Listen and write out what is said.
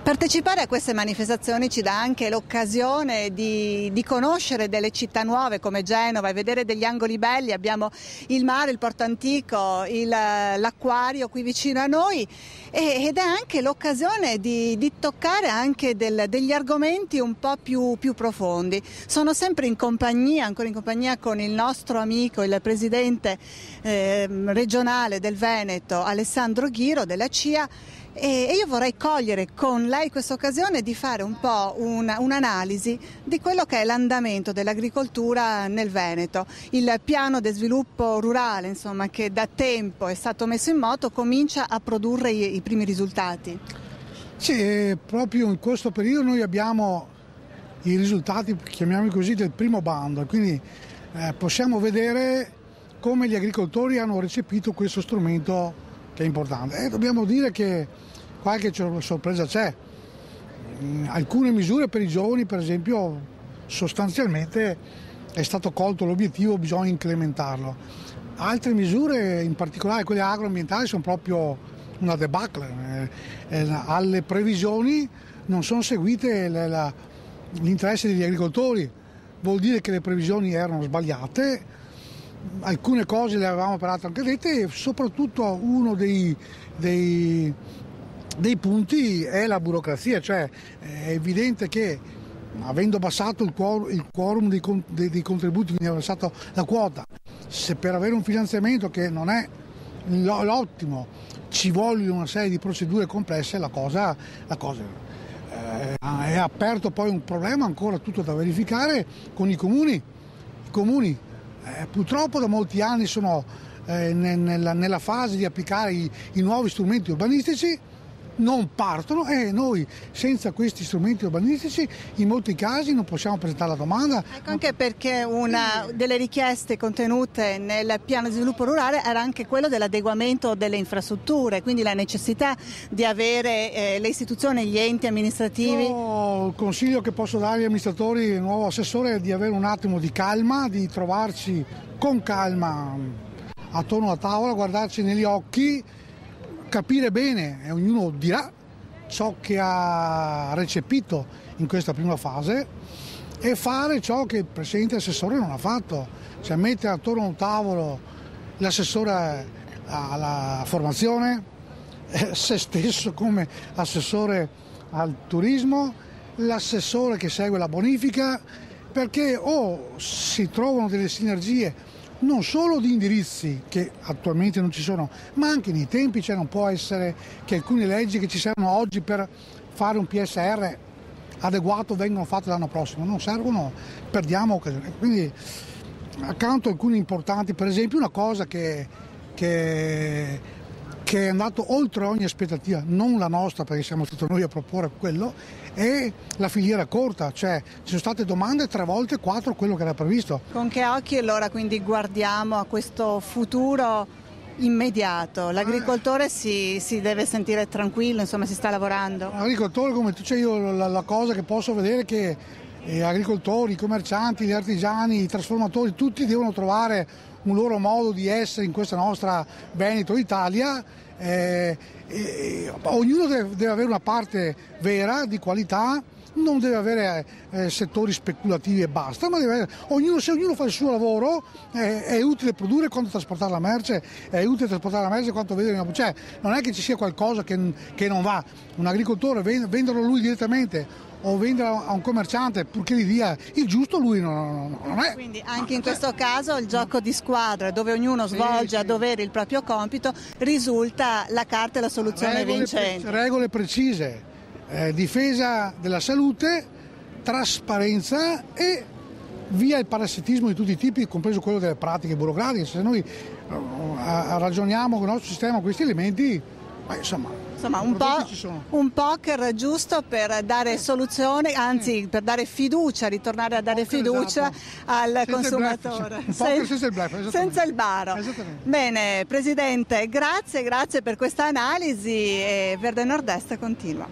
Partecipare a queste manifestazioni ci dà anche l'occasione di conoscere delle città nuove come Genova e vedere degli angoli belli. Abbiamo il mare, il Porto Antico, l'acquario qui vicino a noi ed è anche l'occasione di toccare anche degli argomenti un po' più profondi. Sono sempre ancora in compagnia con il nostro amico, il presidente regionale del Veneto, Alessandro Ghiro della CIA. E io vorrei cogliere con lei questa occasione di fare un po' un'analisi di quello che è l'andamento dell'agricoltura nel Veneto. Il piano di sviluppo rurale, insomma, che da tempo è stato messo in moto, comincia a produrre i primi risultati. Sì, proprio in questo periodo noi abbiamo i risultati, chiamiamoli così, del primo bando, quindi possiamo vedere come gli agricoltori hanno recepito questo strumento che è importante. Dobbiamo dire che qualche sorpresa c'è. Alcune misure per i giovani, per esempio, sostanzialmente è stato colto l'obiettivo, bisogna incrementarlo. Altre misure, in particolare quelle agroambientali, sono proprio una debacle. Alle previsioni non sono seguite l'interesse degli agricoltori, vuol dire che le previsioni erano sbagliate. Alcune cose le avevamo peraltro anche dette e soprattutto uno dei punti è la burocrazia, cioè è evidente che avendo abbassato il quorum dei contributi, quindi abbassato la quota, se per avere un finanziamento che non è l'ottimo ci vogliono una serie di procedure complesse, la cosa è aperto poi un problema ancora tutto da verificare con i comuni. Purtroppo da molti anni sono nella fase di applicare i nuovi strumenti urbanistici, non partono e noi senza questi strumenti urbanistici in molti casi non possiamo presentare la domanda. Ecco, anche perché una delle richieste contenute nel piano di sviluppo rurale era anche quello dell'adeguamento delle infrastrutture, quindi la necessità di avere le istituzioni, gli enti amministrativi. Il consiglio che posso dare agli amministratori, il nuovo assessore, è di avere un attimo di calma, di trovarci con calma attorno alla tavola, guardarci negli occhi, capire bene e ognuno dirà ciò che ha recepito in questa prima fase e fare ciò che il precedente assessore non ha fatto, cioè mettere attorno a un tavolo l'assessore alla formazione, se stesso come assessore al turismo, l'assessore che segue la bonifica, perché o si trovano delle sinergie non solo di indirizzi che attualmente non ci sono, ma anche nei tempi, cioè non può essere che alcune leggi che ci servono oggi per fare un PSR adeguato vengano fatte l'anno prossimo, non servono, perdiamo occasione. Quindi accanto a alcuni importanti, per esempio una cosa che è andato oltre ogni aspettativa, non la nostra perché siamo stati noi a proporre quello, è la filiera corta, cioè ci sono state domande 3 volte 4 quello che era previsto. Con che occhi allora quindi guardiamo a questo futuro immediato? L'agricoltore si deve sentire tranquillo, insomma si sta lavorando? L'agricoltore, come tu, cioè io la cosa che posso vedere è che gli agricoltori, i commercianti, gli artigiani, i trasformatori, tutti devono trovare un loro modo di essere in questa nostra Veneto Italia. Ognuno deve avere una parte vera di qualità, non deve avere settori speculativi e basta, ma se ognuno fa il suo lavoro è utile produrre quanto trasportare la merce, è utile trasportare la merce quanto vendere, cioè non è che ci sia qualcosa che non va. Un agricoltore venderlo lui direttamente o vendere a un commerciante purché gli dia il giusto, lui non è. Quindi anche in questo caso il gioco di squadra dove ognuno svolge a dovere il proprio compito risulta la carta e la soluzione vincente. Regole precise, difesa della salute, trasparenza e via il parassitismo di tutti i tipi, compreso quello delle pratiche burocratiche. Se noi ragioniamo con il nostro sistema questi elementi, insomma un poker giusto per dare soluzione, anzi per dare fiducia, ritornare a dare fiducia al consumatore. Senza il bluff, senza il baro. Bene, Presidente, grazie per questa analisi e Verde Nord-Est continua.